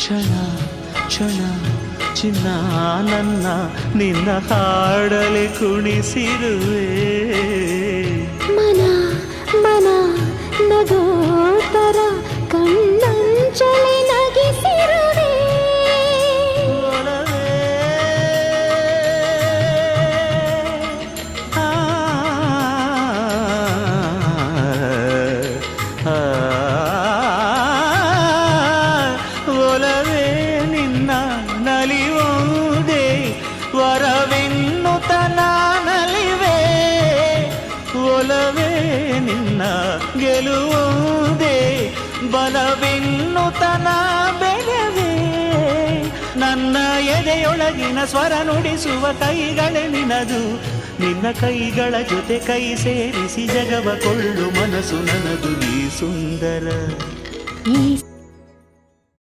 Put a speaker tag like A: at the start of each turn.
A: ಕ್ಷಣ ಕ್ಷಣ ಚಿನ್ನ ನನ್ನ ನಿನ್ನ ಹಾಡಲೆ ಕುಣಿಸಿರುವೆ
B: ಮನ ಮನ ನಗೋತರ ಕಣ್ಣಂಚಲಿ ನಗಿಸಿರುವೆ
A: ಒಲವೇ ಆ, ಆ, ಒಲವೇ ನಿನ್ನ ನಲಿಯುವುದೇ ವರವೆನ್ನುತನ ನಲಿವೆ ಒಲವೇ ನಿನ್ನ ಗೆಲುವುದೇ ಬಲವೆನ್ನುತನ ಬೆಳವೇ ನನ್ನ ಎದೆಯೊಳಗಿನ ಸ್ವರ ನುಡಿಸುವ ಕೈಗಳೇ ನಿನದು ನಿನ್ನ ಕೈಗಳ ಜೊತೆ ಕೈ ಸೇರಿಸಿ ಜಗವ ಕೊಳ್ಳು ಮನಸ್ಸು ನನದು ಈ ಸುಂದರ
B: ಈ